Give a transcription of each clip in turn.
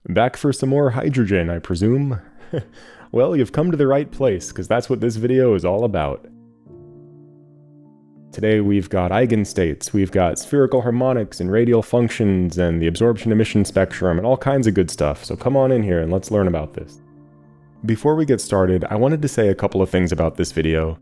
Back for some more hydrogen, I presume? Well, you've come to the right place, because that's what this video is all about. Today we've got eigenstates, we've got spherical harmonics and radial functions and the absorption emission spectrum and all kinds of good stuff, so come on in here and let's learn about this. Before we get started, I wanted to say a couple of things about this video.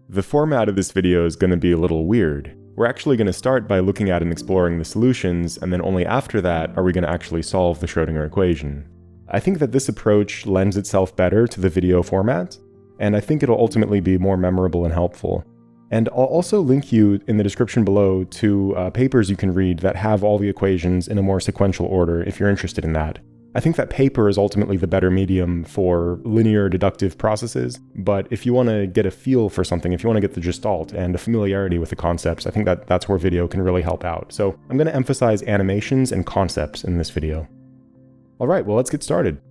The format of this video is going to be a little weird. We're actually going to start by looking at and exploring the solutions, and then only after that are we going to actually solve the Schrodinger equation. I think that this approach lends itself better to the video format, and I think it'll ultimately be more memorable and helpful. And I'll also link you in the description below to papers you can read that have all the equations in a more sequential order if you're interested in that. I think that paper is ultimately the better medium for linear deductive processes, but if you want to get a feel for something, if you want to get the gestalt and a familiarity with the concepts, I think that's where video can really help out. So I'm going to emphasize animations and concepts in this video. Alright, well let's get started.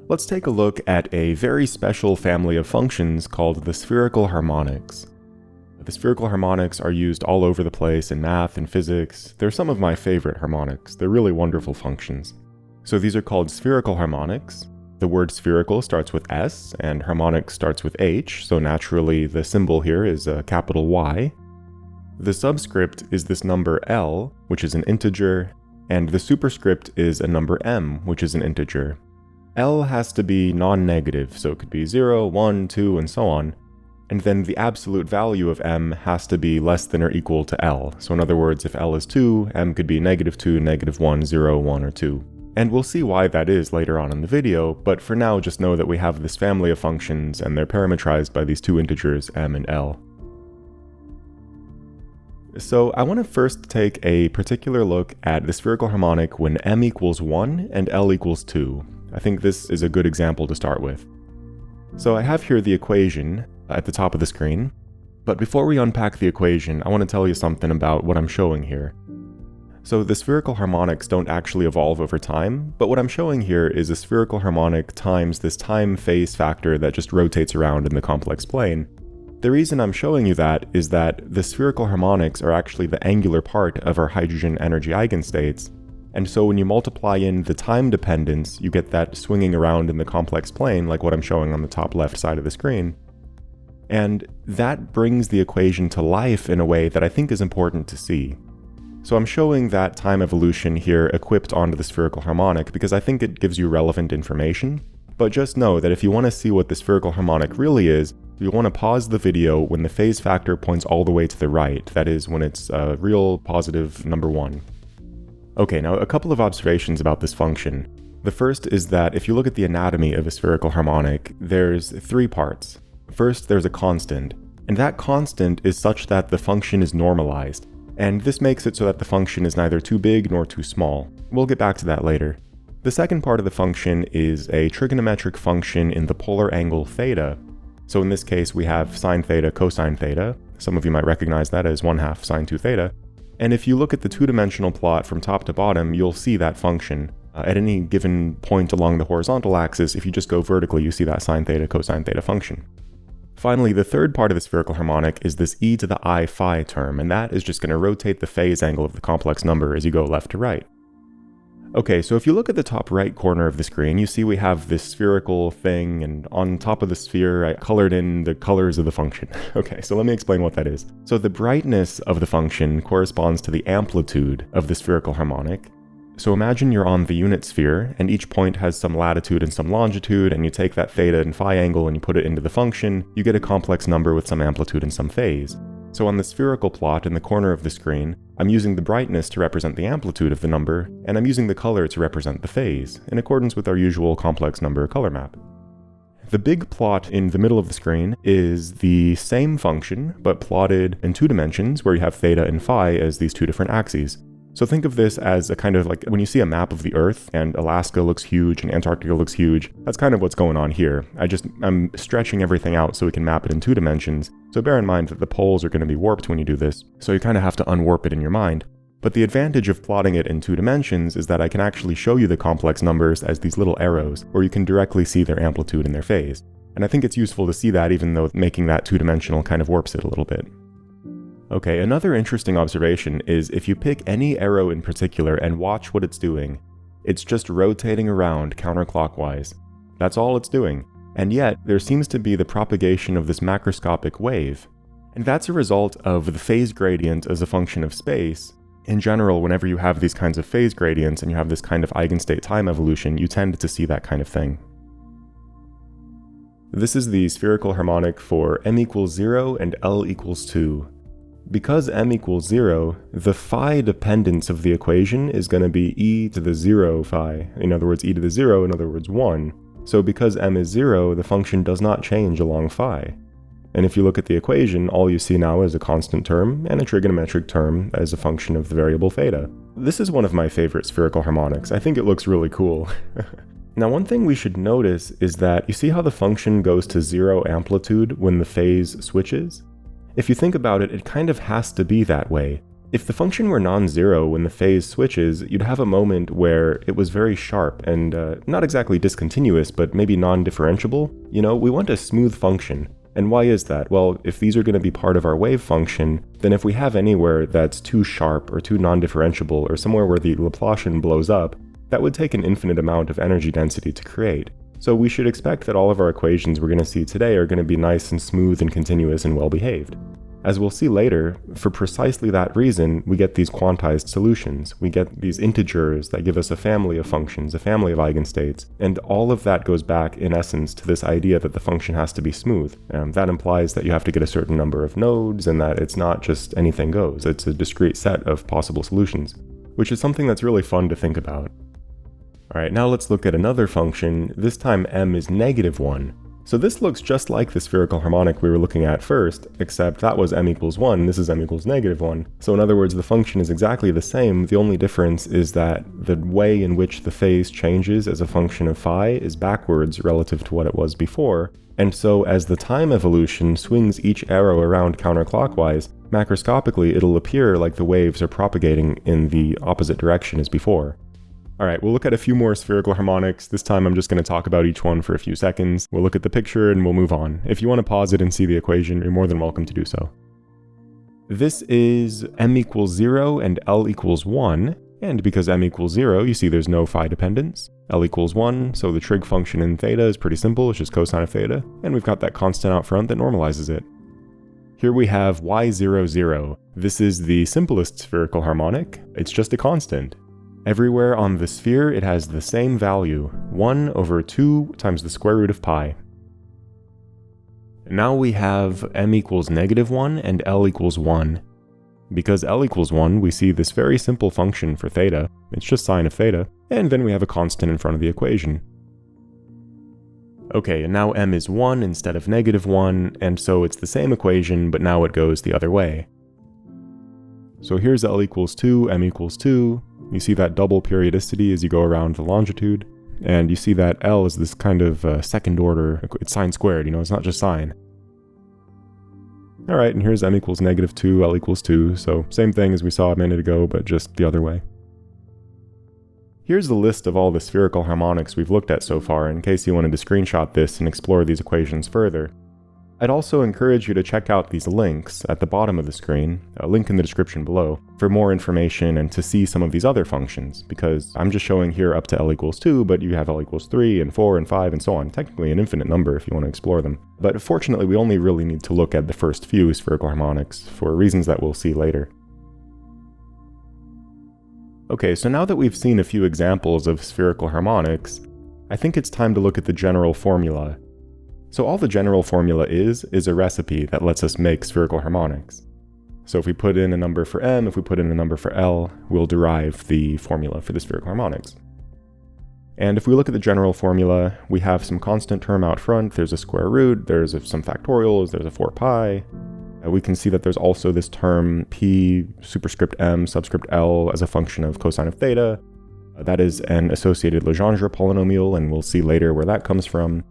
Let's take a look at a very special family of functions called the spherical harmonics. The spherical harmonics are used all over the place in math and physics. They're some of my favorite harmonics. They're really wonderful functions. So these are called spherical harmonics. The word spherical starts with S, and harmonic starts with H, so naturally the symbol here is a capital Y. The subscript is this number L, which is an integer, and the superscript is a number M, which is an integer. L has to be non-negative, so it could be 0, 1, 2, and so on. And then the absolute value of M has to be less than or equal to L. So in other words, if L is 2, M could be -2, -1, 0, 1, or 2. And we'll see why that is later on in the video, but for now just know that we have this family of functions and they're parametrized by these two integers, M and L. So I want to first take a particular look at the spherical harmonic when M equals 1 and L equals 2. I think this is a good example to start with. So I have here the equation at the top of the screen, but before we unpack the equation, I want to tell you something about what I'm showing here. So the spherical harmonics don't actually evolve over time, but what I'm showing here is a spherical harmonic times this time phase factor that just rotates around in the complex plane. The reason I'm showing you that is that the spherical harmonics are actually the angular part of our hydrogen energy eigenstates, and so when you multiply in the time dependence, you get that swinging around in the complex plane like what I'm showing on the top left side of the screen. And that brings the equation to life in a way that I think is important to see. So I'm showing that time evolution here equipped onto the spherical harmonic because I think it gives you relevant information, but just know that if you want to see what the spherical harmonic really is, you want to pause the video when the phase factor points all the way to the right, that is when it's a real positive number 1. Okay, now a couple of observations about this function. The first is that if you look at the anatomy of a spherical harmonic, there's 3 parts. First, there's a constant, and that constant is such that the function is normalized. And this makes it so that the function is neither too big nor too small. We'll get back to that later. The second part of the function is a trigonometric function in the polar angle theta. So in this case, we have sine theta, cosine theta. Some of you might recognize that as 1/2 sine 2 theta. And if you look at the two-dimensional plot from top to bottom, you'll see that function. At any given point along the horizontal axis, if you just go vertically, you see that sine theta, cosine theta function. Finally, the third part of the spherical harmonic is this e to the I phi term, and that is just going to rotate the phase angle of the complex number as you go left to right. Okay, so if you look at the top right corner of the screen, you see we have this spherical thing, and on top of the sphere, I colored in the colors of the function. Okay, so let me explain what that is. So the brightness of the function corresponds to the amplitude of the spherical harmonic. So imagine you're on the unit sphere, and each point has some latitude and some longitude, and you take that theta and phi angle and you put it into the function, you get a complex number with some amplitude and some phase. So on the spherical plot in the corner of the screen, I'm using the brightness to represent the amplitude of the number, and I'm using the color to represent the phase, in accordance with our usual complex number color map. The big plot in the middle of the screen is the same function, but plotted in 2 dimensions, where you have theta and phi as these 2 different axes. So think of this as a kind of like when you see a map of the Earth and Alaska looks huge and Antarctica looks huge, that's kind of what's going on here. I'm stretching everything out so we can map it in 2 dimensions. So bear in mind that the poles are going to be warped when you do this, so you kind of have to unwarp it in your mind. But the advantage of plotting it in 2 dimensions is that I can actually show you the complex numbers as these little arrows, where you can directly see their amplitude and their phase. And I think it's useful to see that even though making that 2-dimensional kind of warps it a little bit. Okay, another interesting observation is if you pick any arrow in particular and watch what it's doing, It's just rotating around counterclockwise. That's all it's doing. And yet, there seems to be the propagation of this macroscopic wave. And that's a result of the phase gradient as a function of space. In general, whenever you have these kinds of phase gradients and you have this kind of eigenstate time evolution, you tend to see that kind of thing. This is the spherical harmonic for m equals 0 and L equals 2. Because m equals 0, the phi dependence of the equation is going to be e to the 0 phi. In other words, e to the 0, in other words, 1. So because m is 0, the function does not change along phi. And if you look at the equation, all you see now is a constant term and a trigonometric term as a function of the variable theta. This is one of my favorite spherical harmonics. I think it looks really cool. Now, one thing we should notice is that you see how the function goes to 0 amplitude when the phase switches? If you think about it, it kind of has to be that way. If the function were non-zero when the phase switches, you'd have a moment where it was very sharp and not exactly discontinuous, but maybe non-differentiable. You know, we want a smooth function. And why is that? Well, if these are going to be part of our wave function, then if we have anywhere that's too sharp or too non-differentiable or somewhere where the Laplacian blows up, that would take an infinite amount of energy density to create. So we should expect that all of our equations we're going to see today are going to be nice and smooth and continuous and well-behaved. As we'll see later, for precisely that reason, we get these quantized solutions. We get these integers that give us a family of functions, a family of eigenstates, and all of that goes back, in essence, to this idea that the function has to be smooth. That implies that you have to get a certain number of nodes, and that it's not just anything goes. It's a discrete set of possible solutions, which is something that's really fun to think about. Alright, now let's look at another function. This time m is -1. So this looks just like the spherical harmonic we were looking at first, except that was m equals 1, this is m equals -1. So in other words, the function is exactly the same, the only difference is that the way in which the phase changes as a function of phi is backwards relative to what it was before, and so as the time evolution swings each arrow around counterclockwise, macroscopically it'll appear like the waves are propagating in the opposite direction as before. Alright, we'll look at a few more spherical harmonics. This time I'm just going to talk about each one for a few seconds. We'll look at the picture and we'll move on. If you want to pause it and see the equation, you're more than welcome to do so. This is m equals 0 and L equals 1, and because m equals 0, you see there's no phi dependence. L equals 1, so the trig function in theta is pretty simple, it's just cosine of theta, and we've got that constant out front that normalizes it. Here we have y0, 0. This is the simplest spherical harmonic, it's just a constant. Everywhere on the sphere, it has the same value, 1 over 2 times the square root of pi. Now we have m equals -1 and L equals 1. Because L equals 1, we see this very simple function for theta, it's just sine of theta, and then we have a constant in front of the equation. Okay, and now m is 1 instead of -1, and so it's the same equation, but now it goes the other way. So here's L equals 2, m equals 2, you see that double periodicity as you go around the longitude, and you see that L is this kind of second order, it's sine squared, you know, it's not just sine. Alright, and here's m equals -2, L equals 2, so same thing as we saw a minute ago, but just the other way. Here's the list of all the spherical harmonics we've looked at so far, in case you wanted to screenshot this and explore these equations further. I'd also encourage you to check out these links at the bottom of the screen, a link in the description below, for more information and to see some of these other functions, because I'm just showing here up to L equals 2, but you have L equals 3 and 4 and 5 and so on, technically an infinite number if you want to explore them. But fortunately we only really need to look at the first few spherical harmonics, for reasons that we'll see later. Okay, so now that we've seen a few examples of spherical harmonics, I think it's time to look at the general formula. So all the general formula is a recipe that lets us make spherical harmonics. So if we put in a number for m, if we put in a number for L, we'll derive the formula for the spherical harmonics. And if we look at the general formula, we have some constant term out front, there's a square root, there's some factorials, there's a 4 pi. We can see that there's also this term p superscript m subscript L as a function of cosine of theta. That is an associated Legendre polynomial, and we'll see later where that comes from.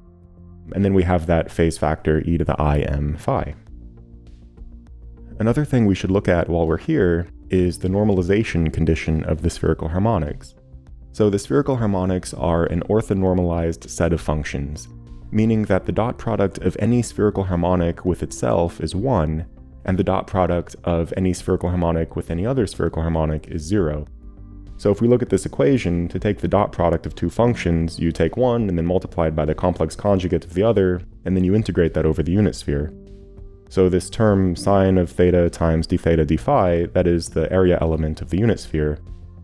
And then we have that phase factor e to the I m phi. Another thing we should look at while we're here is the normalization condition of the spherical harmonics. So the spherical harmonics are an orthonormalized set of functions, meaning that the dot product of any spherical harmonic with itself is 1, and the dot product of any spherical harmonic with any other spherical harmonic is 0. So if we look at this equation, to take the dot product of two functions, you take one and then multiply it by the complex conjugate of the other, and then you integrate that over the unit sphere. So this term sine of theta times d theta d phi, that is the area element of the unit sphere.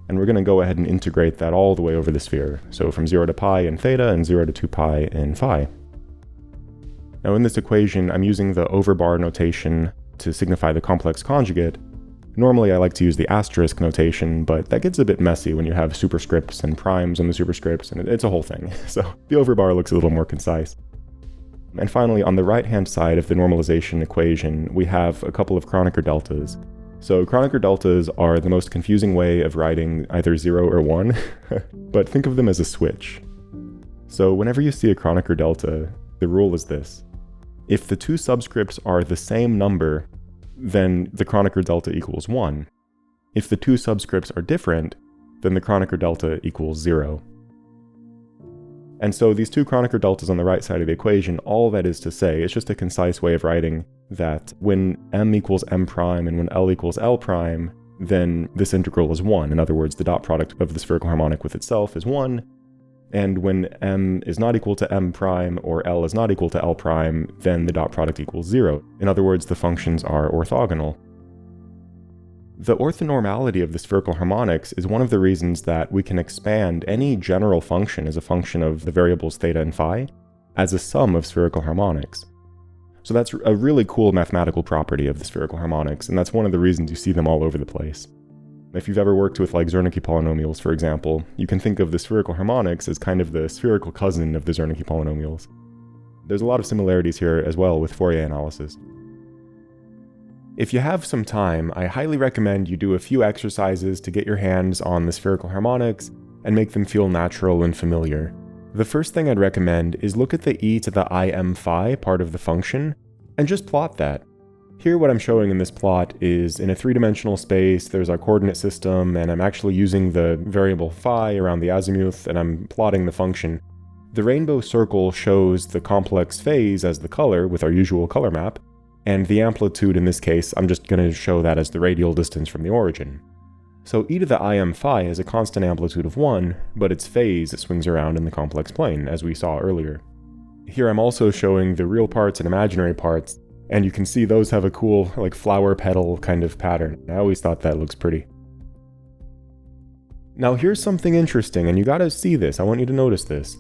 And we're going to go ahead and integrate that all the way over the sphere. So from 0 to pi in theta and 0 to 2 pi in phi. Now in this equation, I'm using the overbar notation to signify the complex conjugate. Normally I like to use the asterisk notation, but that gets a bit messy when you have superscripts and primes on the superscripts, and it's a whole thing. So the overbar looks a little more concise. And finally, on the right-hand side of the normalization equation, we have a couple of Kronecker deltas. So Kronecker deltas are the most confusing way of writing either 0 or 1, but think of them as a switch. So whenever you see a Kronecker delta, the rule is this. If the two subscripts are the same number, then the Kronecker delta equals 1. If the two subscripts are different, then the Kronecker delta equals 0. And so these two Kronecker deltas on the right side of the equation, all that is to say, it's just a concise way of writing that when m equals m prime and when L equals L prime, then this integral is 1. In other words, the dot product of the spherical harmonic with itself is 1. And when m is not equal to m prime or L is not equal to L prime, then the dot product equals 0. In other words, the functions are orthogonal. The orthonormality of the spherical harmonics is one of the reasons that we can expand any general function as a function of the variables theta and phi as a sum of spherical harmonics. So that's a really cool mathematical property of the spherical harmonics, and that's one of the reasons you see them all over the place. If you've ever worked with like Zernike polynomials, for example, you can think of the spherical harmonics as kind of the spherical cousin of the Zernike polynomials. There's a lot of similarities here as well with Fourier analysis. If you have some time, I highly recommend you do a few exercises to get your hands on the spherical harmonics and make them feel natural and familiar. The first thing I'd recommend is look at the e to the im phi part of the function and just plot that. Here what I'm showing in this plot is in a three-dimensional space, there's our coordinate system, and I'm actually using the variable phi around the azimuth, and I'm plotting the function. The rainbow circle shows the complex phase as the color with our usual color map, and the amplitude in this case, I'm just going to show that as the radial distance from the origin. So e to the im phi has a constant amplitude of 1, but its phase swings around in the complex plane, as we saw earlier. Here I'm also showing the real parts and imaginary parts, and you can see those have a cool, like, flower petal kind of pattern. I always thought that looks pretty. Now here's something interesting, and you gotta see this, I want you to notice this.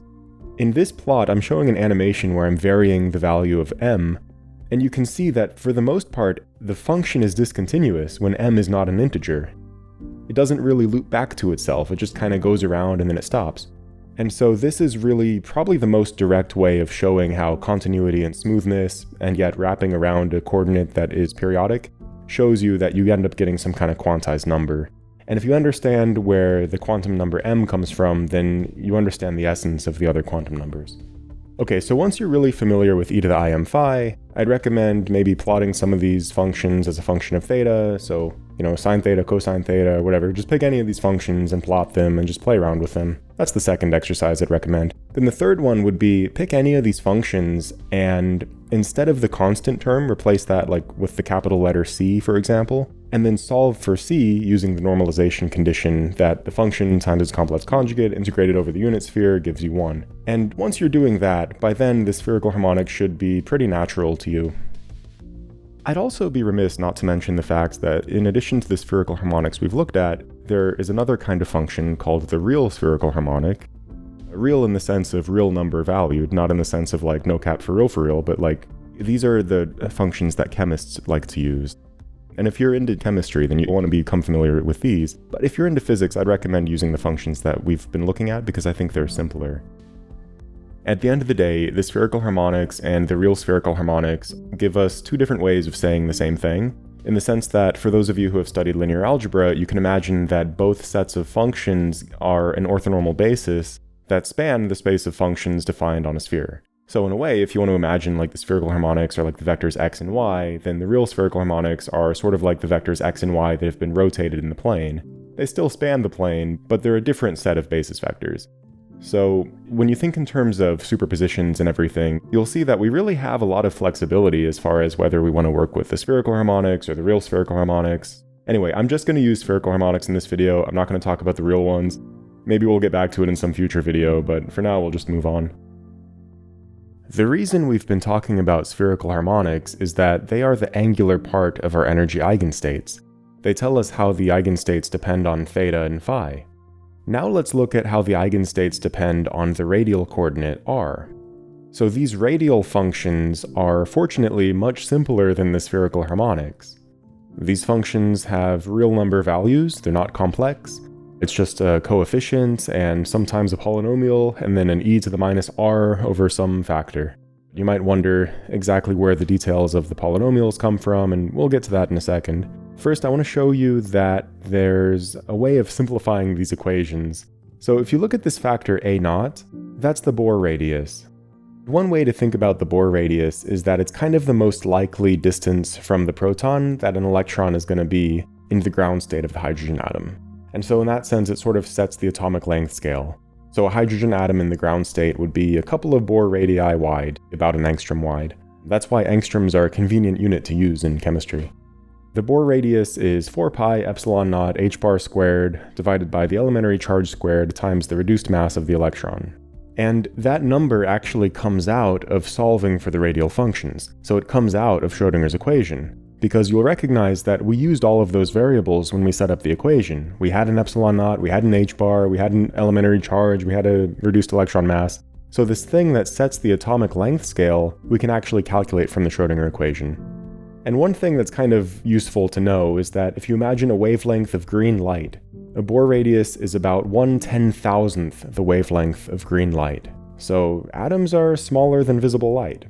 In this plot, I'm showing an animation where I'm varying the value of m, and you can see that for the most part, the function is discontinuous when m is not an integer. It doesn't really loop back to itself, it just kind of goes around and then it stops. And so this is really probably the most direct way of showing how continuity and smoothness, and yet wrapping around a coordinate that is periodic, shows you that you end up getting some kind of quantized number. And if you understand where the quantum number m comes from, then you understand the essence of the other quantum numbers. Okay, so once you're really familiar with e to the im phi, I'd recommend maybe plotting some of these functions as a function of theta, so, sine theta, cosine theta, whatever. Just pick any of these functions and plot them and just play around with them. That's the second exercise I'd recommend. Then the third one would be pick any of these functions and instead of the constant term, replace that with the capital letter C, for example, and then solve for C using the normalization condition that the function times its complex conjugate integrated over the unit sphere gives you 1. And once you're doing that, by then the spherical harmonic should be pretty natural to you. I'd also be remiss not to mention the fact that in addition to the spherical harmonics we've looked at, there is another kind of function called the real spherical harmonic. Real in the sense of real number valued, not in the sense of no cap for real, but these are the functions that chemists like to use. And if you're into chemistry, then you want to become familiar with these. But if you're into physics, I'd recommend using the functions that we've been looking at because I think they're simpler. At the end of the day, the spherical harmonics and the real spherical harmonics give us two different ways of saying the same thing, in the sense that for those of you who have studied linear algebra, you can imagine that both sets of functions are an orthonormal basis that span the space of functions defined on a sphere. So in a way, if you want to imagine the spherical harmonics are the vectors x and y, then the real spherical harmonics are sort of like the vectors x and y that have been rotated in the plane. They still span the plane, but they're a different set of basis vectors. So when you think in terms of superpositions and everything, you'll see that we really have a lot of flexibility as far as whether we want to work with the spherical harmonics or the real spherical harmonics. Anyway, I'm just going to use spherical harmonics in this video. I'm not going to talk about the real ones. Maybe we'll get back to it in some future video, but for now we'll just move on. The reason we've been talking about spherical harmonics is that they are the angular part of our energy eigenstates. They tell us how the eigenstates depend on theta and phi. Now let's look at how the eigenstates depend on the radial coordinate r. So these radial functions are fortunately much simpler than the spherical harmonics. These functions have real number values, they're not complex. It's just a coefficient and sometimes a polynomial and then an e to the minus r over some factor. You might wonder exactly where the details of the polynomials come from, and we'll get to that in a second. First, I want to show you that there's a way of simplifying these equations. So if you look at this factor a0, that's the Bohr radius. One way to think about the Bohr radius is that it's kind of the most likely distance from the proton that an electron is going to be in the ground state of the hydrogen atom. And so in that sense, it sort of sets the atomic length scale. So a hydrogen atom in the ground state would be a couple of Bohr radii wide, about an angstrom wide. That's why angstroms are a convenient unit to use in chemistry. The Bohr radius is 4 pi epsilon naught h bar squared divided by the elementary charge squared times the reduced mass of the electron. And that number actually comes out of solving for the radial functions, so it comes out of Schrodinger's equation. Because you'll recognize that we used all of those variables when we set up the equation. We had an epsilon naught, we had an h bar, we had an elementary charge, we had a reduced electron mass. So this thing that sets the atomic length scale, we can actually calculate from the Schrodinger equation. And one thing that's kind of useful to know is that if you imagine a wavelength of green light, a Bohr radius is about 1/10,000th the wavelength of green light. So atoms are smaller than visible light.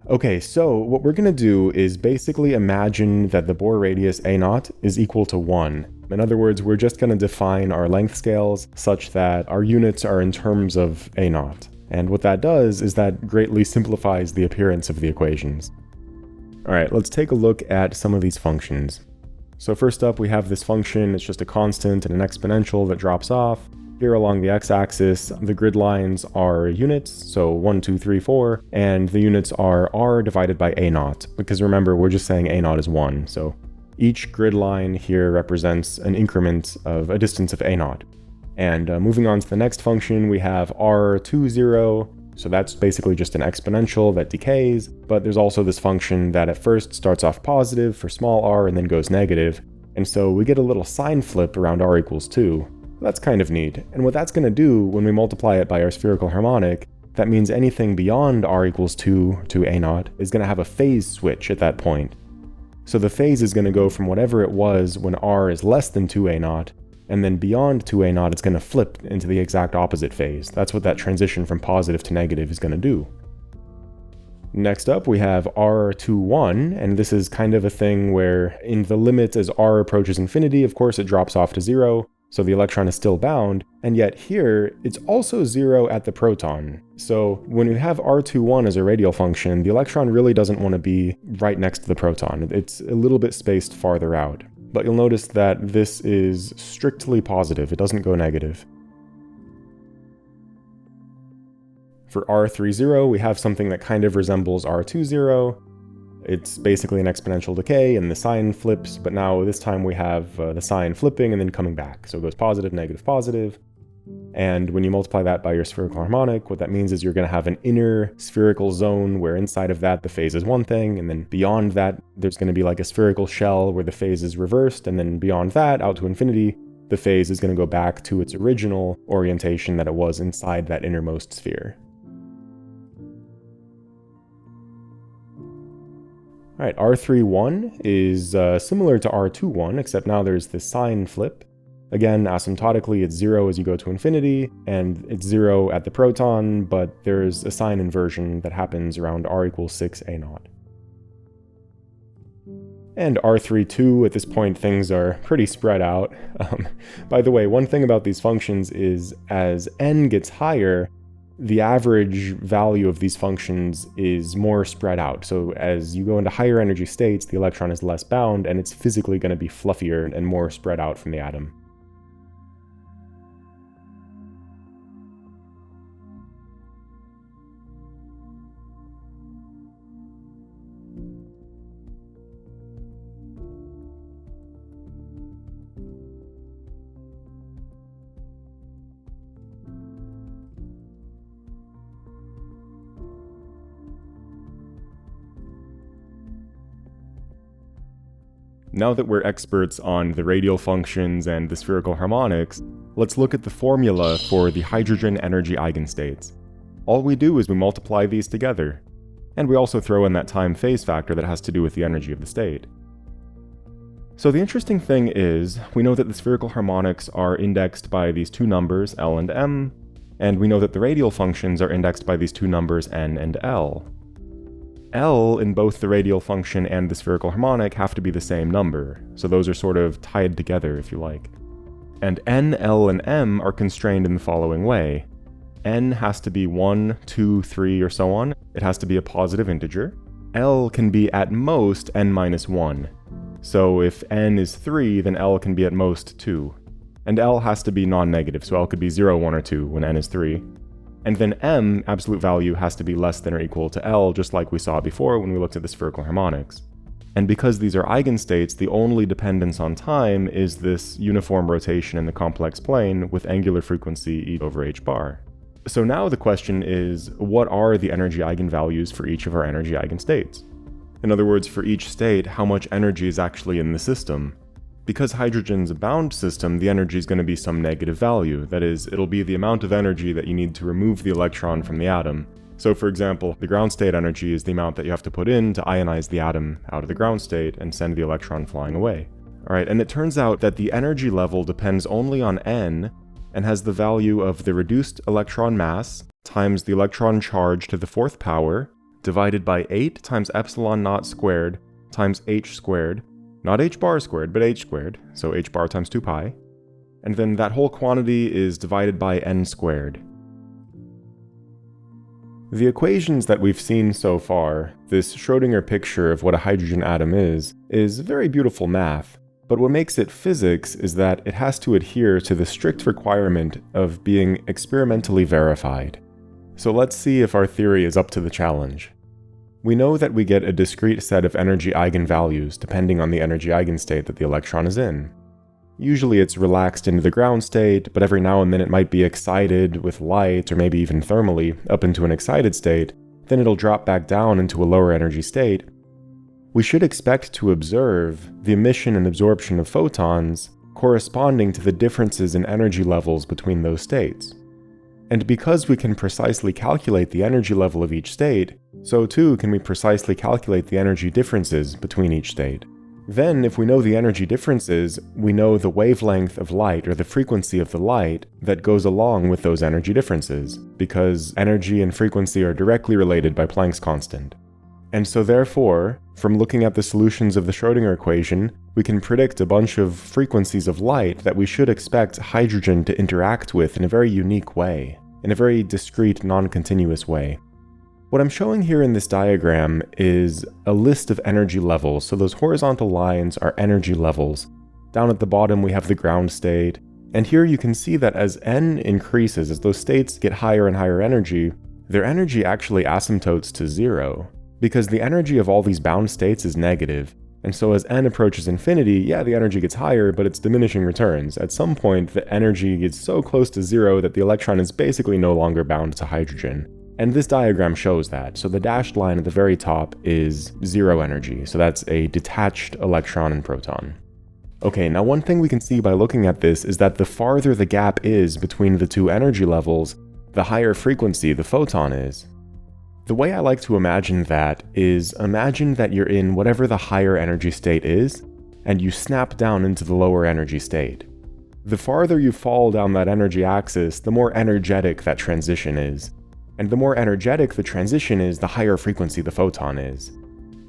Okay, so what we're going to do is basically imagine that the Bohr radius a0 is equal to 1. In other words, we're just going to define our length scales such that our units are in terms of a0. And what that does is that greatly simplifies the appearance of the equations. Alright, let's take a look at some of these functions. So first up, we have this function. It's just a constant and an exponential that drops off. Here along the x-axis, the grid lines are units, so 1, 2, 3, 4, and the units are r divided by a0, because remember, we're just saying a0 is 1, so each grid line here represents an increment of a distance of a0. And moving on to the next function, we have r20, so that's basically just an exponential that decays, but there's also this function that at first starts off positive for small r and then goes negative, and so we get a little sign flip around r equals 2. That's kind of neat, and what that's going to do when we multiply it by our spherical harmonic, that means anything beyond r equals 2 to a0 is going to have a phase switch at that point. So the phase is going to go from whatever it was when r is less than 2a0, and then beyond 2a0 it's going to flip into the exact opposite phase. That's what that transition from positive to negative is going to do. Next up, we have r21, and this is kind of a thing where in the limit as r approaches infinity, of course, it drops off to 0. So the electron is still bound, and yet here, it's also 0 at the proton. So when we have r21 as a radial function, the electron really doesn't want to be right next to the proton. It's a little bit spaced farther out. But you'll notice that this is strictly positive, it doesn't go negative. For r30, we have something that kind of resembles r20. It's basically an exponential decay and the sign flips, but now this time we have the sign flipping and then coming back. So it goes positive, negative, positive. And when you multiply that by your spherical harmonic, what that means is you're going to have an inner spherical zone where inside of that the phase is one thing, and then beyond that there's going to be like a spherical shell where the phase is reversed, and then beyond that, out to infinity, the phase is going to go back to its original orientation that it was inside that innermost sphere. Alright, R31 is similar to R21, except now there's this sign flip. Again, asymptotically, it's 0 as you go to infinity, and it's 0 at the proton, but there's a sign inversion that happens around r equals 6 a0. And R32, at this point, things are pretty spread out. By the way, one thing about these functions is as n gets higher, the average value of these functions is more spread out. So as you go into higher energy states, the electron is less bound, and it's physically going to be fluffier and more spread out from the atom. Now that we're experts on the radial functions and the spherical harmonics, let's look at the formula for the hydrogen energy eigenstates. All we do is we multiply these together, and we also throw in that time phase factor that has to do with the energy of the state. So the interesting thing is, we know that the spherical harmonics are indexed by these two numbers, L and M, and we know that the radial functions are indexed by these two numbers, N and L. L in both the radial function and the spherical harmonic have to be the same number, so those are sort of tied together if you like. And N, L, and M are constrained in the following way. N has to be 1, 2, 3, or so on. It has to be a positive integer. L can be at most n minus 1. So if n is 3, then L can be at most 2. And L has to be non-negative, so L could be 0, 1, or 2 when n is 3. And then M, absolute value, has to be less than or equal to L, just like we saw before when we looked at the spherical harmonics. And because these are eigenstates, the only dependence on time is this uniform rotation in the complex plane with angular frequency e over h bar. So now the question is, what are the energy eigenvalues for each of our energy eigenstates? In other words, for each state, how much energy is actually in the system? Because hydrogen's a bound system, the energy is going to be some negative value. That is, it'll be the amount of energy that you need to remove the electron from the atom. So for example, the ground state energy is the amount that you have to put in to ionize the atom out of the ground state and send the electron flying away. Alright, and it turns out that the energy level depends only on n and has the value of the reduced electron mass times the electron charge to the fourth power divided by 8 times epsilon naught squared times h squared. Not h bar squared, but h squared, so h bar times 2 pi. And then that whole quantity is divided by n squared. The equations that we've seen so far, this Schrodinger picture of what a hydrogen atom is very beautiful math, but what makes it physics is that it has to adhere to the strict requirement of being experimentally verified. So let's see if our theory is up to the challenge. We know that we get a discrete set of energy eigenvalues depending on the energy eigenstate that the electron is in. Usually it's relaxed into the ground state, but every now and then it might be excited with light or maybe even thermally up into an excited state, then it'll drop back down into a lower energy state. We should expect to observe the emission and absorption of photons corresponding to the differences in energy levels between those states. And because we can precisely calculate the energy level of each state, so too can we precisely calculate the energy differences between each state. Then, if we know the energy differences, we know the wavelength of light or the frequency of the light that goes along with those energy differences, because energy and frequency are directly related by Planck's constant. And so therefore, from looking at the solutions of the Schrodinger equation, we can predict a bunch of frequencies of light that we should expect hydrogen to interact with in a very unique way, in a very discrete, non-continuous way. What I'm showing here in this diagram is a list of energy levels, so those horizontal lines are energy levels. Down at the bottom we have the ground state, and here you can see that as n increases, as those states get higher and higher energy, their energy actually asymptotes to 0. Because the energy of all these bound states is negative, and so as n approaches infinity, yeah, the energy gets higher, but it's diminishing returns. At some point, the energy gets so close to 0 that the electron is basically no longer bound to hydrogen. And this diagram shows that. So the dashed line at the very top is 0 energy, so that's a detached electron and proton. Okay, now one thing we can see by looking at this is that the farther the gap is between the two energy levels, the higher frequency the photon is. The way I like to imagine that is, imagine that you're in whatever the higher energy state is, and you snap down into the lower energy state. The farther you fall down that energy axis, the more energetic that transition is. And the more energetic the transition is, the higher frequency the photon is.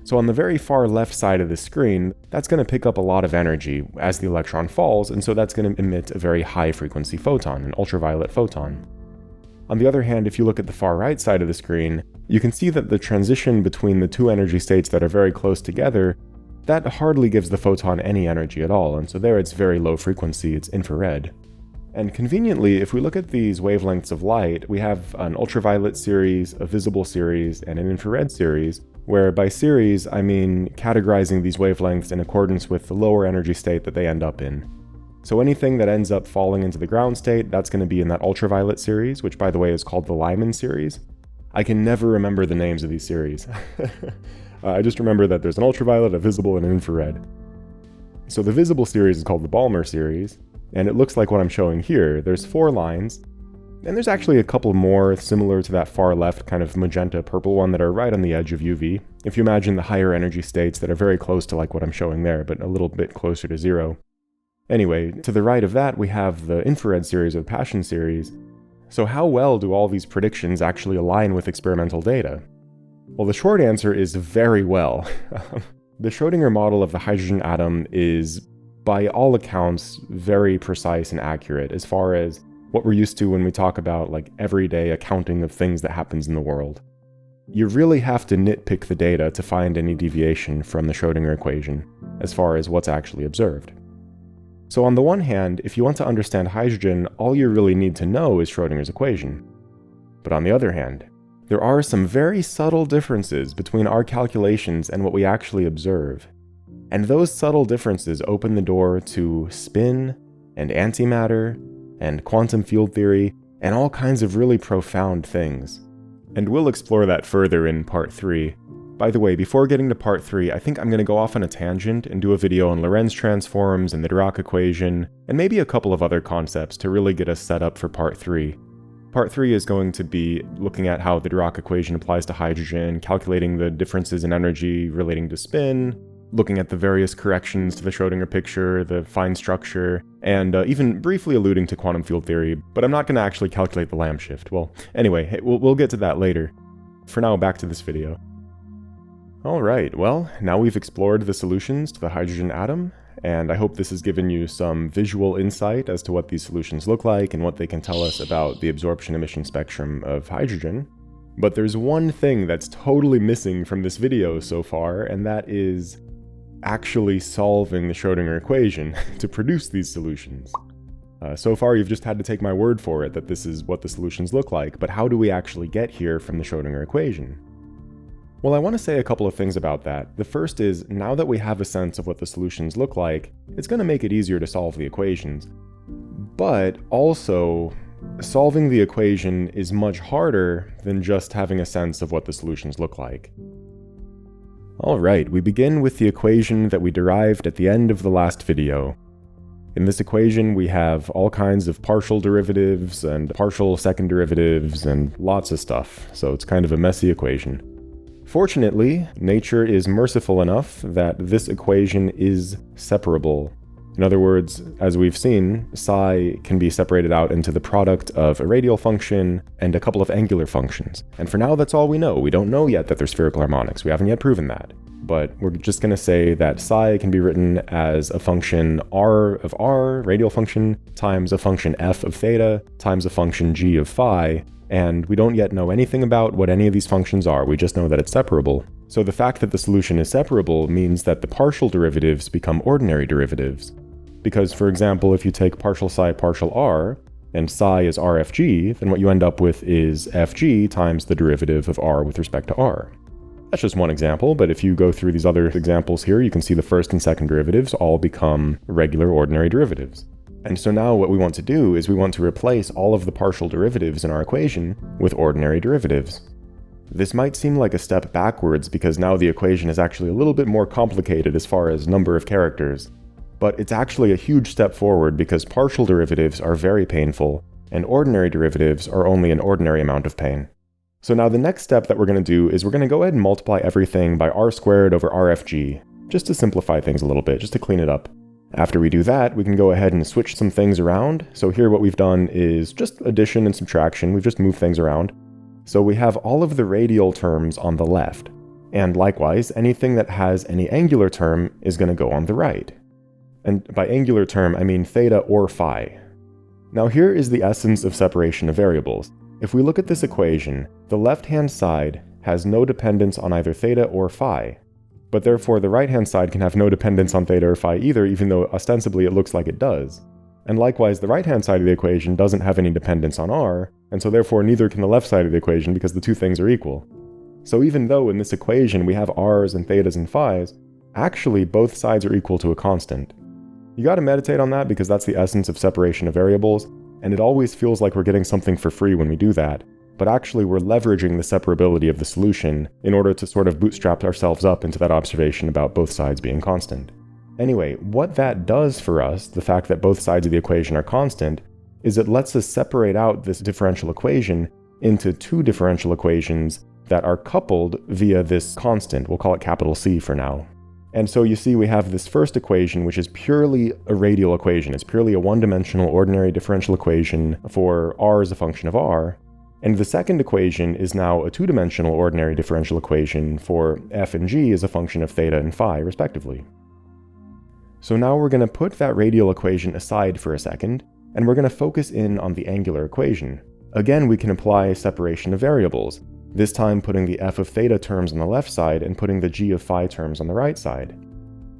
So on the very far left side of the screen, that's going to pick up a lot of energy as the electron falls, and so that's going to emit a very high frequency photon, an ultraviolet photon. On the other hand, if you look at the far right side of the screen, you can see that the transition between the two energy states that are very close together, that hardly gives the photon any energy at all, and so there it's very low frequency, it's infrared. And conveniently, if we look at these wavelengths of light, we have an ultraviolet series, a visible series, and an infrared series, where by series I mean categorizing these wavelengths in accordance with the lower energy state that they end up in. So anything that ends up falling into the ground state, that's going to be in that ultraviolet series, which by the way is called the Lyman series. I can never remember the names of these series. I just remember that there's an ultraviolet, a visible, and an infrared. So the visible series is called the Balmer series, and it looks like what I'm showing here. There's 4 lines, and there's actually a couple more similar to that far left kind of magenta purple one that are right on the edge of UV. If you imagine the higher energy states that are very close to like what I'm showing there, but a little bit closer to 0. Anyway, to the right of that we have the infrared series or the Paschen series. So how well do all these predictions actually align with experimental data? Well, the short answer is very well. The Schrodinger model of the hydrogen atom is, by all accounts, very precise and accurate as far as what we're used to when we talk about like everyday accounting of things that happens in the world. You really have to nitpick the data to find any deviation from the Schrodinger equation as far as what's actually observed. So on the one hand, if you want to understand hydrogen, all you really need to know is Schrödinger's equation. But on the other hand, there are some very subtle differences between our calculations and what we actually observe. And those subtle differences open the door to spin, and antimatter, and quantum field theory, and all kinds of really profound things. And we'll explore that further in part 3. By the way, before getting to part 3, I think I'm going to go off on a tangent and do a video on Lorentz transforms and the Dirac equation, and maybe a couple of other concepts to really get us set up for part 3. Part 3 is going to be looking at how the Dirac equation applies to hydrogen, calculating the differences in energy relating to spin, looking at the various corrections to the Schrödinger picture, the fine structure, and even briefly alluding to quantum field theory, but I'm not going to actually calculate the Lamb shift. Well, anyway, we'll get to that later. For now, back to this video. Alright, well, now we've explored the solutions to the hydrogen atom, and I hope this has given you some visual insight as to what these solutions look like and what they can tell us about the absorption-emission spectrum of hydrogen. But there's one thing that's totally missing from this video so far, and that is actually solving the Schrödinger equation to produce these solutions. So far you've just had to take my word for it that this is what the solutions look like, but how do we actually get here from the Schrödinger equation? Well, I want to say a couple of things about that. The first is, now that we have a sense of what the solutions look like, it's going to make it easier to solve the equations. But also, solving the equation is much harder than just having a sense of what the solutions look like. Alright, we begin with the equation that we derived at the end of the last video. In this equation we have all kinds of partial derivatives and partial second derivatives and lots of stuff, so it's kind of a messy equation. Fortunately, nature is merciful enough that this equation is separable. In other words, as we've seen, psi can be separated out into the product of a radial function and a couple of angular functions. And for now, that's all we know. We don't know yet that there's spherical harmonics. We haven't yet proven that. But we're just going to say that psi can be written as a function r of r, radial function, times a function f of theta, times a function g of phi, and we don't yet know anything about what any of these functions are. We just know that it's separable. So the fact that the solution is separable means that the partial derivatives become ordinary derivatives. Because, for example, if you take partial psi partial r, and psi is rfg, then what you end up with is fg times the derivative of r with respect to r. That's just one example, but if you go through these other examples here, you can see the first and second derivatives all become regular ordinary derivatives. And so now what we want to do is we want to replace all of the partial derivatives in our equation with ordinary derivatives. This might seem like a step backwards because now the equation is actually a little bit more complicated as far as number of characters. But it's actually a huge step forward because partial derivatives are very painful, and ordinary derivatives are only an ordinary amount of pain. So now the next step that we're going to do is we're going to go ahead and multiply everything by r squared over rfg, just to simplify things a little bit, just to clean it up. After we do that, we can go ahead and switch some things around. So here what we've done is just addition and subtraction. We've just moved things around. So we have all of the radial terms on the left. And likewise, anything that has any angular term is going to go on the right. And by angular term, I mean theta or phi. Now here is the essence of separation of variables. If we look at this equation, the left-hand side has no dependence on either theta or phi. But therefore the right-hand side can have no dependence on theta or phi either, even though ostensibly it looks like it does. And likewise, the right-hand side of the equation doesn't have any dependence on r, and so therefore neither can the left side of the equation because the two things are equal. So even though in this equation we have r's and thetas and phis, actually both sides are equal to a constant. You gotta meditate on that because that's the essence of separation of variables, and it always feels like we're getting something for free when we do that. But actually we're leveraging the separability of the solution in order to sort of bootstrap ourselves up into that observation about both sides being constant. Anyway, what that does for us, the fact that both sides of the equation are constant, is it lets us separate out this differential equation into two differential equations that are coupled via this constant. We'll call it capital C for now. And so you see we have this first equation, which is purely a radial equation. It's purely a one-dimensional ordinary differential equation for r as a function of r. And the second equation is now a two-dimensional ordinary differential equation for f and g as a function of theta and phi, respectively. So now we're going to put that radial equation aside for a second, and we're going to focus in on the angular equation. Again, we can apply separation of variables, this time putting the f of theta terms on the left side and putting the g of phi terms on the right side.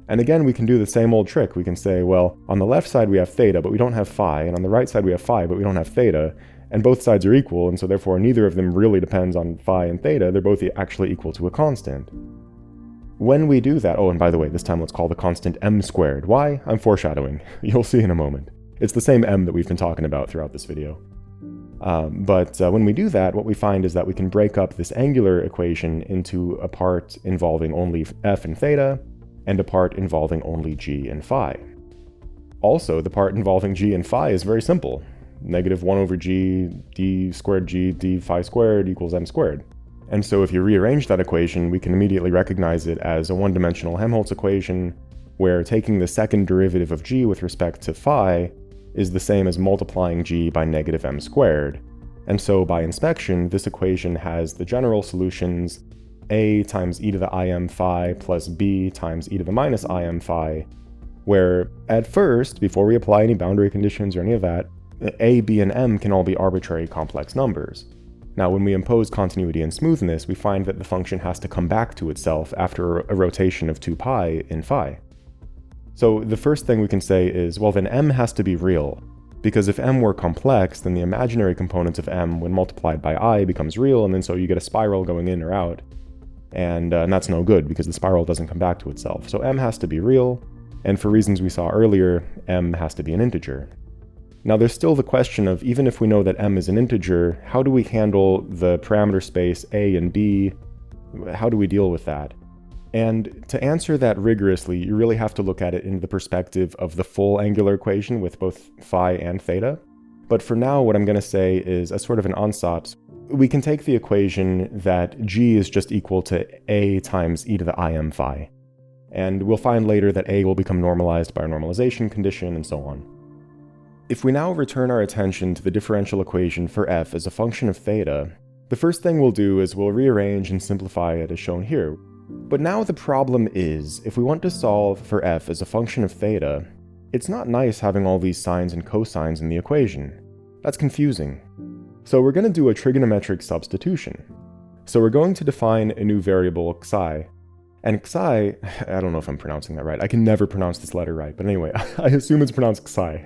And again, we can do the same old trick. We can say, well, on the left side we have theta, but we don't have phi, and on the right side we have phi, but we don't have theta, and both sides are equal, and so therefore neither of them really depends on phi and theta. They're both actually equal to a constant. When we do that, oh, and by the way, this time let's call the constant m squared. Why? I'm foreshadowing. You'll see in a moment. It's the same m that we've been talking about throughout this video. But when we do that, what we find is that we can break up this angular equation into a part involving only f and theta, and a part involving only g and phi. Also, the part involving g and phi is very simple. Negative 1 over g, d squared g, d phi squared equals m squared. And so if you rearrange that equation, we can immediately recognize it as a one-dimensional Helmholtz equation, where taking the second derivative of g with respect to phi is the same as multiplying g by negative m squared. And so by inspection, this equation has the general solutions a times e to the im phi plus b times e to the minus im phi, where at first, before we apply any boundary conditions or any of that, a, b, and m can all be arbitrary complex numbers. Now, when we impose continuity and smoothness, we find that the function has to come back to itself after a rotation of 2 pi in phi. So the first thing we can say is, well, then m has to be real, because if m were complex, then the imaginary component of m, when multiplied by I, becomes real, and then so you get a spiral going in or out, and that's no good, because the spiral doesn't come back to itself. So m has to be real, and for reasons we saw earlier, m has to be an integer. Now there's still the question of, even if we know that m is an integer, how do we handle the parameter space a and b? How do we deal with that? And to answer that rigorously, you really have to look at it in the perspective of the full angular equation with both phi and theta. But for now, what I'm going to say is, as sort of an ansatz, we can take the equation that g is just equal to a times e to the im phi. And we'll find later that a will become normalized by a normalization condition and so on. If we now return our attention to the differential equation for f as a function of theta, the first thing we'll do is we'll rearrange and simplify it as shown here. But now the problem is, if we want to solve for f as a function of theta, it's not nice having all these sines and cosines in the equation. That's confusing. So we're going to do a trigonometric substitution. So we're going to define a new variable xi. And xi, I don't know if I'm pronouncing that right. I can never pronounce this letter right, but anyway, I assume it's pronounced xi.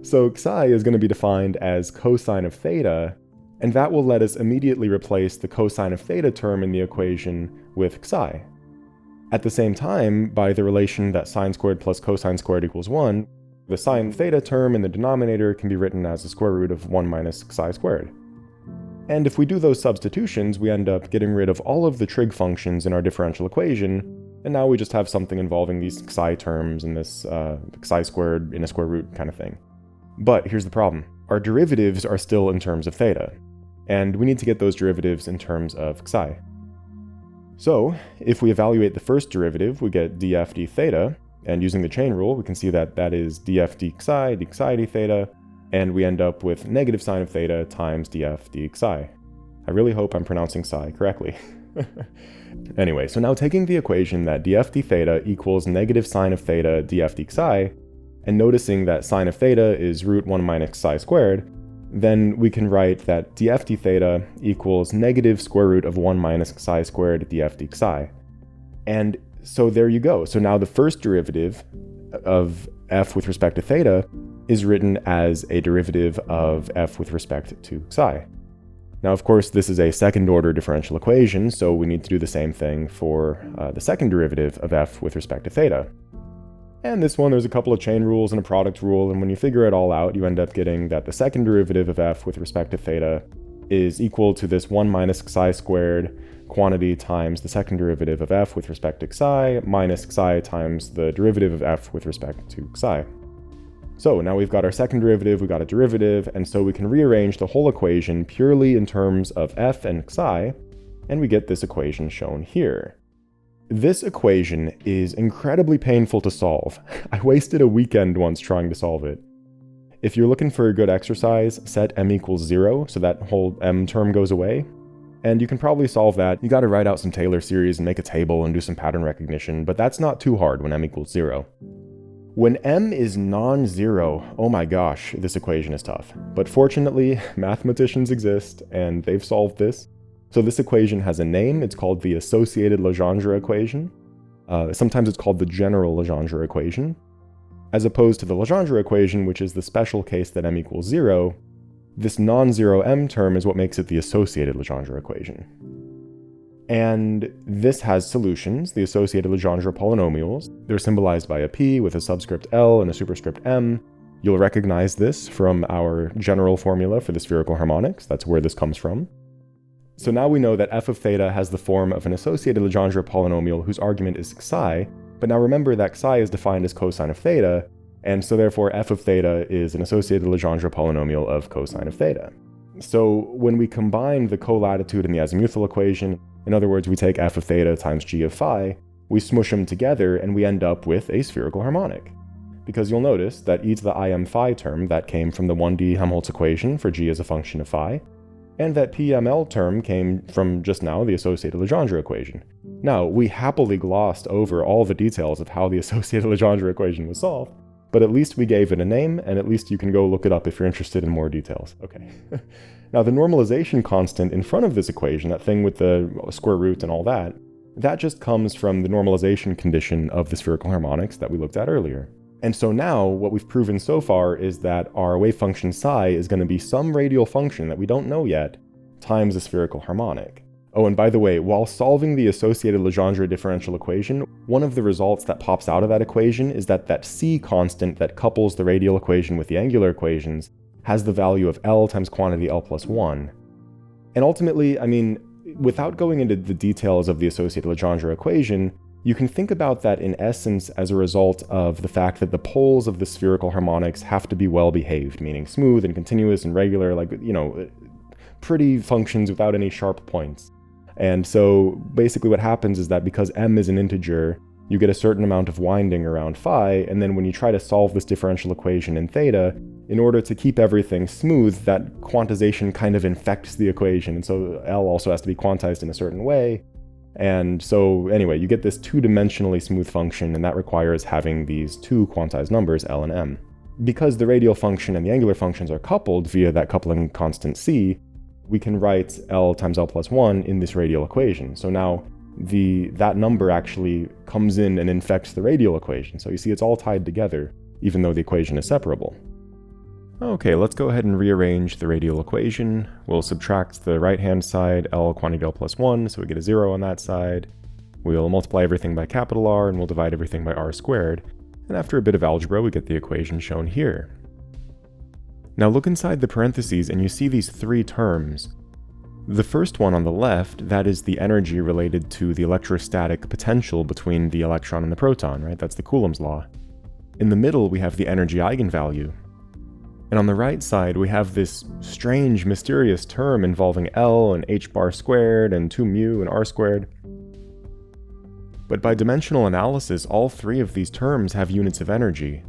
So xi is going to be defined as cosine of theta, and that will let us immediately replace the cosine of theta term in the equation with xi. At the same time, by the relation that sine squared plus cosine squared equals 1, the sine theta term in the denominator can be written as the square root of 1 minus xi squared. And if we do those substitutions, we end up getting rid of all of the trig functions in our differential equation, and now we just have something involving these xi terms and this xi squared in a square root kind of thing. But here's the problem. Our derivatives are still in terms of theta, and we need to get those derivatives in terms of xi. So, if we evaluate the first derivative, we get df d theta, and using the chain rule, we can see that that is df d xi d theta, and we end up with negative sine of theta times df d xi. I really hope I'm pronouncing psi correctly. Anyway, so now taking the equation that df d theta equals negative sine of theta df d xi, and noticing that sine of theta is root 1 minus xi squared, then we can write that df d theta equals negative square root of 1 minus xi squared df d xi. And so there you go. So now the first derivative of f with respect to theta is written as a derivative of f with respect to xi. Now, of course, this is a second-order differential equation, so we need to do the same thing for the second derivative of f with respect to theta. And this one, there's a couple of chain rules and a product rule, and when you figure it all out, you end up getting that the second derivative of f with respect to theta is equal to this 1 minus psi squared quantity times the second derivative of f with respect to psi minus psi times the derivative of f with respect to psi. So now we've got our second derivative, we've got a derivative, and so we can rearrange the whole equation purely in terms of f and psi, and we get this equation shown here. This equation is incredibly painful to solve. I wasted a weekend once trying to solve it. If you're looking for a good exercise, set m equals 0, so that whole m term goes away. And you can probably solve that. You gotta write out some Taylor series and make a table and do some pattern recognition, but that's not too hard when m equals 0. When m is non-zero, oh my gosh, this equation is tough. But fortunately, mathematicians exist, and they've solved this. So this equation has a name. It's called the associated Legendre equation. Sometimes it's called the general Legendre equation. As opposed to the Legendre equation, which is the special case that m equals 0, this non-zero m term is what makes it the associated Legendre equation. And this has solutions, the associated Legendre polynomials. They're symbolized by a p with a subscript L and a superscript m. You'll recognize this from our general formula for the spherical harmonics. That's where this comes from. So now we know that f of theta has the form of an associated Legendre polynomial whose argument is psi, but now remember that psi is defined as cosine of theta, and so therefore f of theta is an associated Legendre polynomial of cosine of theta. So when we combine the colatitude and the azimuthal equation, in other words, we take f of theta times g of phi, we smush them together and we end up with a spherical harmonic. Because you'll notice that e to the im phi term, that came from the 1D Helmholtz equation for g as a function of phi, and that PML term came from just now the associated Legendre equation. Now, we happily glossed over all the details of how the associated Legendre equation was solved, but at least we gave it a name, and at least you can go look it up if you're interested in more details. Okay. Now, the normalization constant in front of this equation, that thing with the square root and all that, that just comes from the normalization condition of the spherical harmonics that we looked at earlier. And so now, what we've proven so far is that our wave function psi is going to be some radial function that we don't know yet, times a spherical harmonic. Oh, and by the way, while solving the associated Legendre differential equation, one of the results that pops out of that equation is that that c constant that couples the radial equation with the angular equations has the value of L times quantity L plus 1. And ultimately, I mean, without going into the details of the associated Legendre equation, you can think about that in essence as a result of the fact that the poles of the spherical harmonics have to be well behaved, meaning smooth and continuous and regular, like, you know, pretty functions without any sharp points. And so basically what happens is that because m is an integer, you get a certain amount of winding around phi, and then when you try to solve this differential equation in theta, in order to keep everything smooth, that quantization kind of infects the equation, and so L also has to be quantized in a certain way. And so anyway, you get this two-dimensionally smooth function, and that requires having these two quantized numbers, L and M. Because the radial function and the angular functions are coupled via that coupling constant c, we can write L times L plus 1 in this radial equation. So now that number actually comes in and infects the radial equation. So you see it's all tied together, even though the equation is separable. Okay, let's go ahead and rearrange the radial equation. We'll subtract the right-hand side, L quantity L plus 1, so we get a 0 on that side. We'll multiply everything by capital R, and we'll divide everything by r squared. And after a bit of algebra, we get the equation shown here. Now look inside the parentheses and you see these three terms. The first one on the left, that is the energy related to the electrostatic potential between the electron and the proton, right? That's the Coulomb's law. In the middle, we have the energy eigenvalue. And on the right side, we have this strange, mysterious term involving L and h bar squared and 2 mu and r squared. But by dimensional analysis, all three of these terms have units of energy.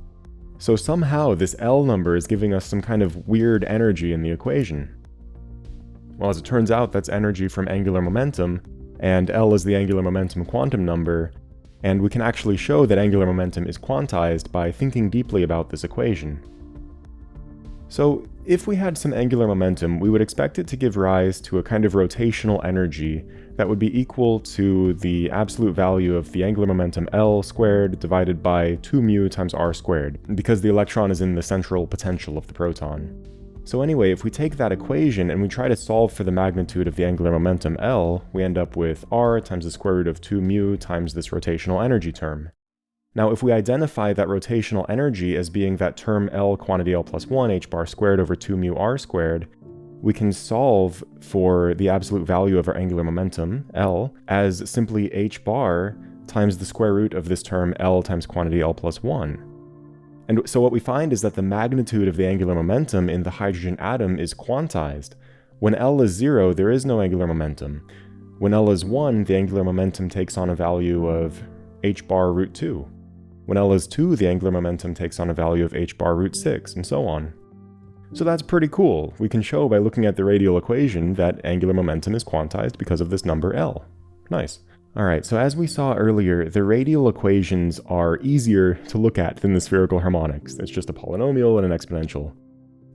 So somehow this L number is giving us some kind of weird energy in the equation. Well, as it turns out, that's energy from angular momentum, and L is the angular momentum quantum number, and we can actually show that angular momentum is quantized by thinking deeply about this equation. So if we had some angular momentum, we would expect it to give rise to a kind of rotational energy that would be equal to the absolute value of the angular momentum L squared divided by 2 mu times r squared, because the electron is in the central potential of the proton. So anyway, if we take that equation and we try to solve for the magnitude of the angular momentum L, we end up with r times the square root of 2 mu times this rotational energy term. Now, if we identify that rotational energy as being that term L quantity L plus 1 h bar squared over 2 mu r squared, we can solve for the absolute value of our angular momentum, L, as simply h bar times the square root of this term L times quantity L plus 1. And so what we find is that the magnitude of the angular momentum in the hydrogen atom is quantized. When L is 0, there is no angular momentum. When L is 1, the angular momentum takes on a value of h bar root 2. When L is 2, the angular momentum takes on a value of h bar root 6, and so on. So that's pretty cool. We can show by looking at the radial equation that angular momentum is quantized because of this number L. Nice. Alright, so as we saw earlier, the radial equations are easier to look at than the spherical harmonics. It's just a polynomial and an exponential.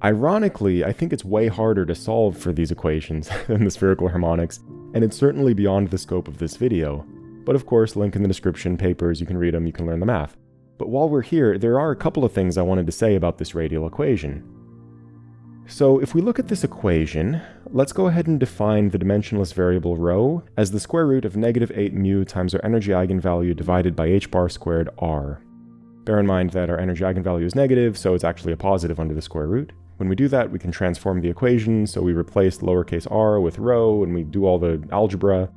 Ironically, I think it's way harder to solve for these equations than the spherical harmonics, and it's certainly beyond the scope of this video. But of course, link in the description, papers, you can read them, you can learn the math. But while we're here, there are a couple of things I wanted to say about this radial equation. So if we look at this equation, let's go ahead and define the dimensionless variable ρ as the square root of negative 8 mu times our energy eigenvalue divided by h bar squared r. Bear in mind that our energy eigenvalue is negative, so it's actually a positive under the square root. When we do that, we can transform the equation, so we replace lowercase r with ρ, and we do all the algebra,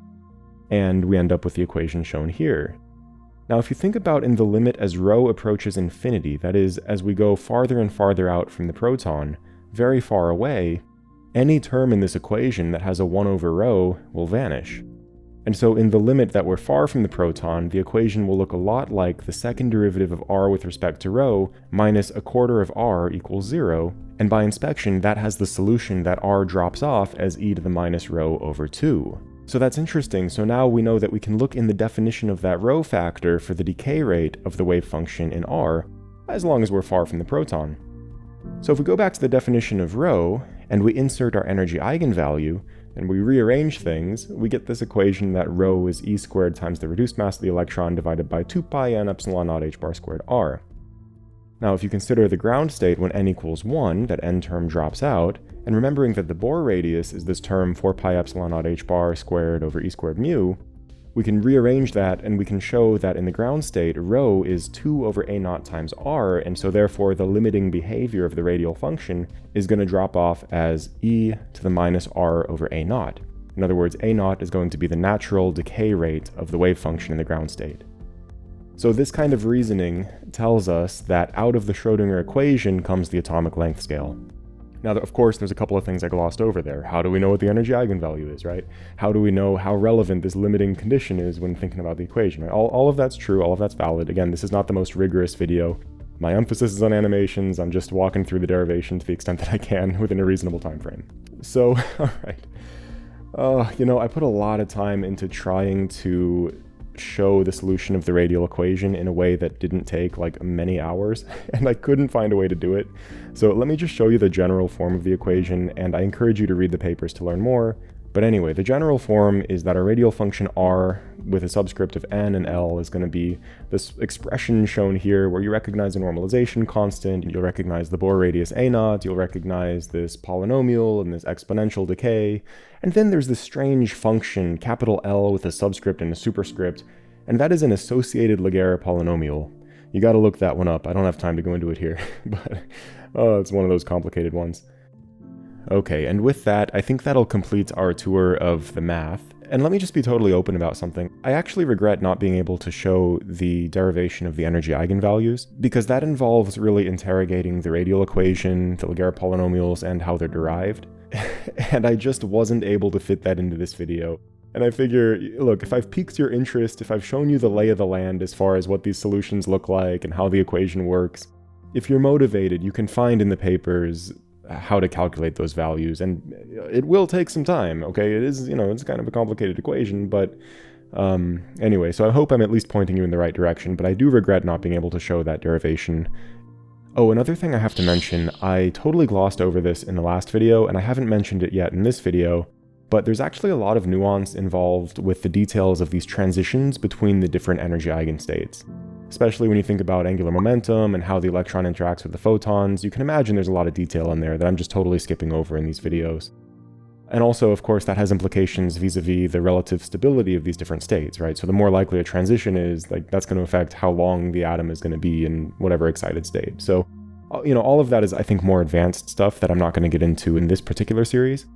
and we end up with the equation shown here. Now if you think about in the limit as ρ approaches infinity, that is, as we go farther and farther out from the proton, very far away, any term in this equation that has a 1 over ρ will vanish. And so in the limit that we're far from the proton, the equation will look a lot like the second derivative of r with respect to ρ minus a quarter of r equals 0, and by inspection that has the solution that r drops off as e to the minus ρ over 2. So that's interesting, so now we know that we can look in the definition of that ρ factor for the decay rate of the wave function in r, as long as we're far from the proton. So if we go back to the definition of ρ, and we insert our energy eigenvalue, and we rearrange things, we get this equation that ρ is e squared times the reduced mass of the electron divided by 2 pi n epsilon naught h bar squared r. Now if you consider the ground state when n equals 1, that n term drops out, and remembering that the Bohr radius is this term 4 pi epsilon naught h bar squared over e squared mu, we can rearrange that and we can show that in the ground state, ρ is 2 over a naught times r, and so therefore the limiting behavior of the radial function is going to drop off as e to the minus r over a naught. In other words, a naught is going to be the natural decay rate of the wave function in the ground state. So this kind of reasoning tells us that out of the Schrodinger equation comes the atomic length scale. Now, of course, there's a couple of things I glossed over there. How do we know what the energy eigenvalue is, right? How do we know how relevant this limiting condition is when thinking about the equation, right? All of that's true, all of that's valid. Again, this is not the most rigorous video. My emphasis is on animations. I'm just walking through the derivation to the extent that I can within a reasonable time frame. So, all right. I put a lot of time into trying to show the solution of the radial equation in a way that didn't take like many hours, and I couldn't find a way to do it. So let me just show you the general form of the equation, and I encourage you to read the papers to learn more. But anyway, the general form is that our radial function r with a subscript of n and l is going to be this expression shown here where you recognize a normalization constant, you'll recognize the Bohr radius a naught, you'll recognize this polynomial and this exponential decay, and then there's this strange function, capital L with a subscript and a superscript, and that is an associated Laguerre polynomial. You gotta look that one up. I don't have time to go into it here, but it's one of those complicated ones. Okay, and with that, I think that'll complete our tour of the math. And let me just be totally open about something. I actually regret not being able to show the derivation of the energy eigenvalues, because that involves really interrogating the radial equation, the Laguerre polynomials, and how they're derived. And I just wasn't able to fit that into this video. And I figure, look, if I've piqued your interest, if I've shown you the lay of the land as far as what these solutions look like and how the equation works, if you're motivated, you can find in the papers how to calculate those values, and it will take some time, okay? It is, it's kind of a complicated equation, but anyway, so I hope I'm at least pointing you in the right direction, but I do regret not being able to show that derivation. Oh, another thing I have to mention, I totally glossed over this in the last video, and I haven't mentioned it yet in this video, but there's actually a lot of nuance involved with the details of these transitions between the different energy eigenstates. Especially when you think about angular momentum and how the electron interacts with the photons, you can imagine there's a lot of detail in there that I'm just totally skipping over in these videos. And also, of course, that has implications vis-a-vis the relative stability of these different states, right? So the more likely a transition is, that's going to affect how long the atom is going to be in whatever excited state. So All of that is, I think, more advanced stuff that I'm not going to get into in this particular series.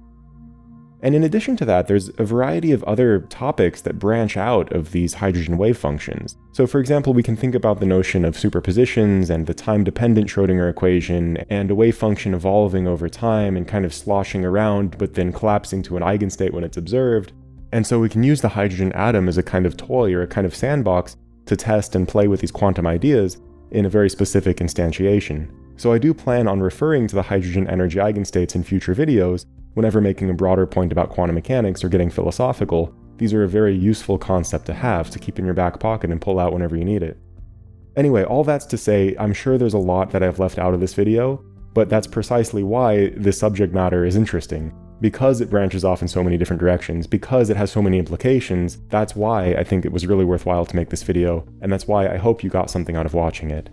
And in addition to that, there's a variety of other topics that branch out of these hydrogen wave functions. So for example, we can think about the notion of superpositions and the time-dependent Schrodinger equation and a wave function evolving over time and kind of sloshing around, but then collapsing to an eigenstate when it's observed. And so we can use the hydrogen atom as a kind of toy or a kind of sandbox to test and play with these quantum ideas in a very specific instantiation. So I do plan on referring to the hydrogen energy eigenstates in future videos whenever making a broader point about quantum mechanics or getting philosophical. These are a very useful concept to have, to keep in your back pocket and pull out whenever you need it. Anyway, all that's to say, I'm sure there's a lot that I've left out of this video, but that's precisely why this subject matter is interesting. Because it branches off in so many different directions, because it has so many implications, that's why I think it was really worthwhile to make this video, and that's why I hope you got something out of watching it.